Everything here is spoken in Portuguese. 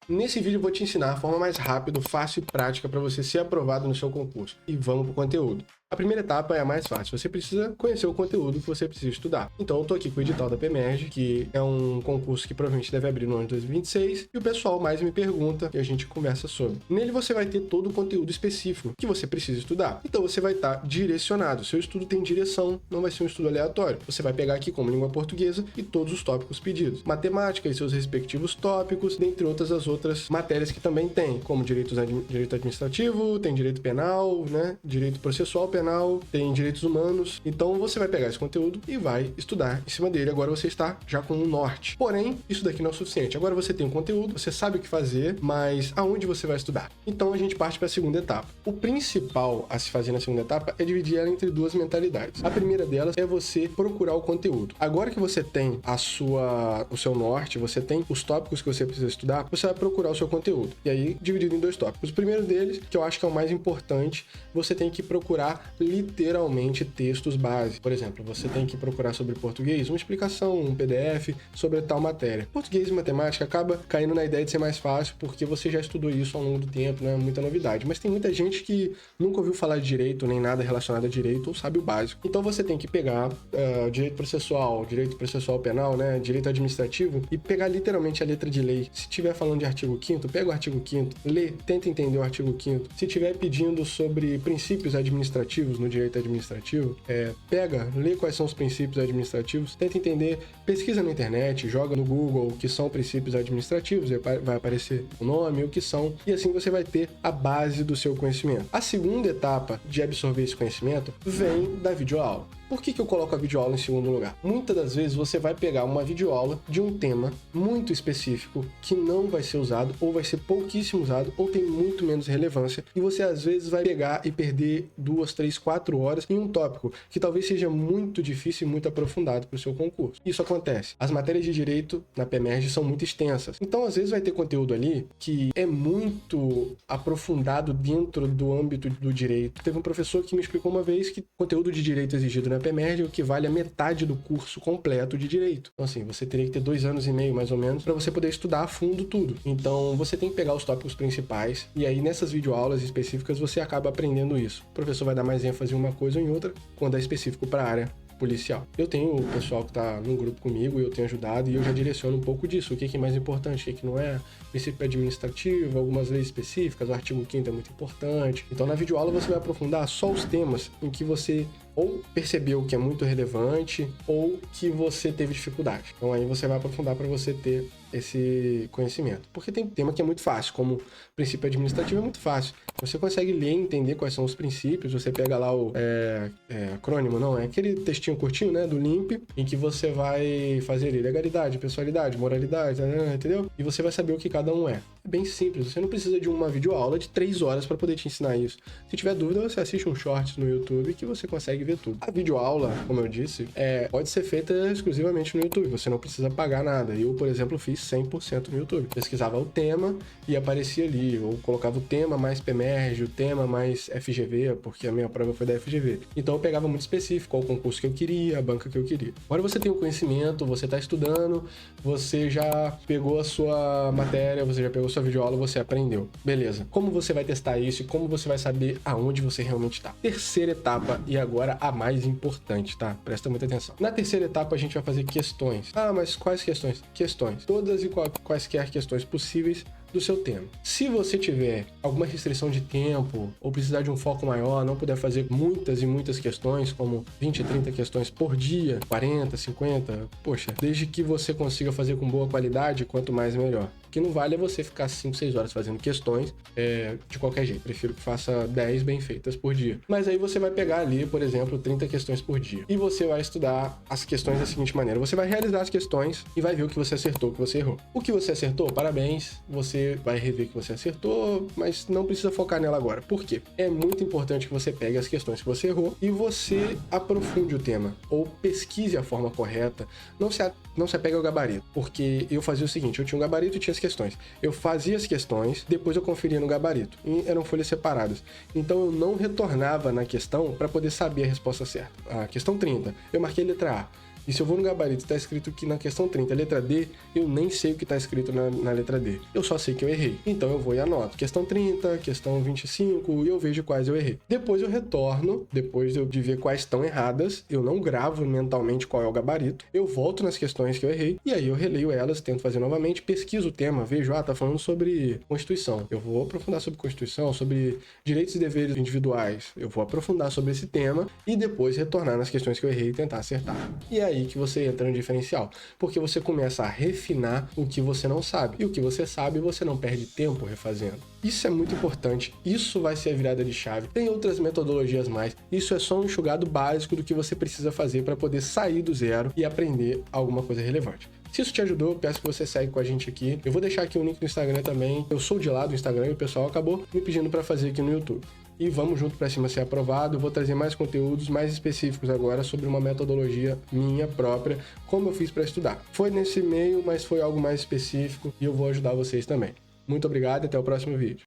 Nesse vídeo eu vou te ensinar a forma mais rápida, fácil e prática para você ser aprovado no seu concurso. E vamos pro conteúdo. A primeira etapa é a mais fácil, você precisa conhecer o conteúdo que você precisa estudar. Então eu tô aqui com o edital da PEMERG, que é um concurso que provavelmente deve abrir no ano de 2026, e o pessoal mais me pergunta e a gente conversa sobre. Nele você vai ter todo o conteúdo específico que você precisa estudar. Então você vai estar direcionado, seu estudo tem direção, não vai ser um estudo aleatório. Você vai pegar aqui como língua portuguesa e todos os tópicos pedidos. Matemática e seus respectivos tópicos, dentre as outras matérias que também tem, como direito administrativo, tem direito penal, né? Direito processual penal, tem direitos humanos. Então você vai pegar esse conteúdo e vai estudar em cima dele. Agora você está já com um norte. Porém, isso daqui não é o suficiente. Agora você tem um conteúdo, você sabe o que fazer, mas aonde você vai estudar? Então a gente parte para a segunda etapa. O principal a se fazer na segunda etapa é dividir ela entre duas mentalidades. A primeira delas é você procurar o conteúdo. Agora que você tem o seu norte, você tem os tópicos que você precisa estudar, você vai procurar o seu conteúdo. E aí, dividido em dois tópicos. O primeiro deles, que eu acho que é o mais importante, você tem que procurar literalmente textos base. Por exemplo, você tem que procurar sobre português, uma explicação, um PDF sobre tal matéria. Português e matemática acaba caindo na ideia de ser mais fácil, porque você já estudou isso ao longo do tempo, não é muita novidade. Mas tem muita gente que nunca ouviu falar de direito, nem nada relacionado a direito, ou sabe o básico. Então você tem que pegar direito processual penal, né, direito administrativo, e pegar literalmente a letra de lei. Se estiver falando de artigo 5º, pega o artigo 5º, lê, tenta entender o artigo 5º. Se estiver pedindo sobre princípios administrativos no direito administrativo, lê quais são os princípios administrativos, tenta entender, pesquisa na internet, joga no Google o que são princípios administrativos, vai aparecer o nome, o que são, e assim você vai ter a base do seu conhecimento. A segunda etapa de absorver esse conhecimento vem da videoaula. Por que eu coloco a videoaula em segundo lugar? Muitas das vezes você vai pegar uma videoaula de um tema muito específico que não vai ser usado, ou vai ser pouquíssimo usado, ou tem muito menos relevância, e você às vezes vai pegar e perder 2, 3, 4 horas em um tópico que talvez seja muito difícil e muito aprofundado para o seu concurso. Isso acontece. As matérias de direito na PEMERG são muito extensas. Então, às vezes vai ter conteúdo ali que é muito aprofundado dentro do âmbito do direito. Teve um professor que me explicou uma vez que conteúdo de direito exigido na PEMERG equivale a metade do curso completo de direito. Então, assim, você teria que ter 2 anos e meio, mais ou menos, para você poder estudar a fundo tudo. Então, você tem que pegar os tópicos principais, e aí nessas videoaulas específicas você acaba aprendendo isso. O professor vai dar mais ênfase em uma coisa ou em outra, quando é específico para a área policial. Eu tenho o pessoal que está num grupo comigo, eu tenho ajudado, e eu já direciono um pouco disso, o que é mais importante, o que não é, princípio administrativo, algumas leis específicas, o artigo 5º é muito importante. Então na videoaula você vai aprofundar só os temas em que você ou percebeu que é muito relevante, ou que você teve dificuldade. Então aí você vai aprofundar para você ter esse conhecimento. Porque tem tema que é muito fácil, como princípio administrativo é muito fácil. Você consegue ler e entender quais são os princípios, você pega lá o acrônimo, não, é aquele textinho curtinho, né, do LIMP, em que você vai fazer legalidade, pessoalidade, moralidade, entendeu? E você vai saber o que cada um é. É bem simples, você não precisa de uma videoaula de 3 horas para poder te ensinar isso. Se tiver dúvida, você assiste um shorts no YouTube que você consegue ver tudo. A videoaula, como eu disse, pode ser feita exclusivamente no YouTube, você não precisa pagar nada. Eu, por exemplo, fiz 100% no YouTube. Pesquisava o tema e aparecia ali. Eu colocava o tema mais PEMERG, o tema mais FGV, porque a minha prova foi da FGV. Então eu pegava muito específico, qual o concurso que eu queria, a banca que eu queria. Agora você tem o conhecimento, você está estudando, você já pegou a sua matéria, você já pegou a sua videoaula, você aprendeu. Beleza. Como você vai testar isso e como você vai saber aonde você realmente está? Terceira etapa, e agora a mais importante, tá? Presta muita atenção. Na terceira etapa a gente vai fazer questões. Ah, mas quais questões? Questões. Todas e quaisquer questões possíveis do seu tema. Se você tiver alguma restrição de tempo ou precisar de um foco maior, não puder fazer muitas e muitas questões, como 20, 30 questões por dia, 40, 50, poxa, desde que você consiga fazer com boa qualidade, quanto mais melhor. O que não vale é você ficar 5, 6 horas fazendo questões de qualquer jeito. Prefiro que faça 10 bem feitas por dia. Mas aí você vai pegar ali, por exemplo, 30 questões por dia. E você vai estudar as questões da seguinte maneira. Você vai realizar as questões e vai ver o que você acertou, o que você errou. O que você acertou, parabéns. Você vai rever que você acertou, mas não precisa focar nela agora. Por quê? É muito importante que você pegue as questões que você errou e você aprofunde o tema. Ou pesquise a forma correta. Não se apegue ao gabarito. Porque eu fazia o seguinte, eu tinha um gabarito e tinha as questões. Eu fazia as questões, depois eu conferia no gabarito. E eram folhas separadas. Então eu não retornava na questão para poder saber a resposta certa. A questão 30, eu marquei letra A. E se eu vou no gabarito e está escrito que na questão 30 letra D, eu nem sei o que está escrito na letra D. Eu só sei que eu errei. Então eu vou e anoto. Questão 30, questão 25 e eu vejo quais eu errei. Depois eu retorno, depois de ver quais estão erradas, eu não gravo mentalmente qual é o gabarito, eu volto nas questões que eu errei e aí eu releio elas, tento fazer novamente, pesquiso o tema, vejo, tá falando sobre Constituição. Eu vou aprofundar sobre Constituição, sobre direitos e deveres individuais. Eu vou aprofundar sobre esse tema e depois retornar nas questões que eu errei e tentar acertar. E é aí que você entra no diferencial, porque você começa a refinar o que você não sabe. E o que você sabe, você não perde tempo refazendo. Isso é muito importante, isso vai ser a virada de chave. Tem outras metodologias mais, isso é só um enxugado básico do que você precisa fazer para poder sair do zero e aprender alguma coisa relevante. Se isso te ajudou, peço que você segue com a gente aqui. Eu vou deixar aqui o link do Instagram também. Eu sou de lá do Instagram e o pessoal acabou me pedindo para fazer aqui no YouTube. E vamos junto para cima ser aprovado. Eu vou trazer mais conteúdos mais específicos agora sobre uma metodologia minha própria, como eu fiz para estudar. Foi nesse meio, mas foi algo mais específico e eu vou ajudar vocês também. Muito obrigado e até o próximo vídeo.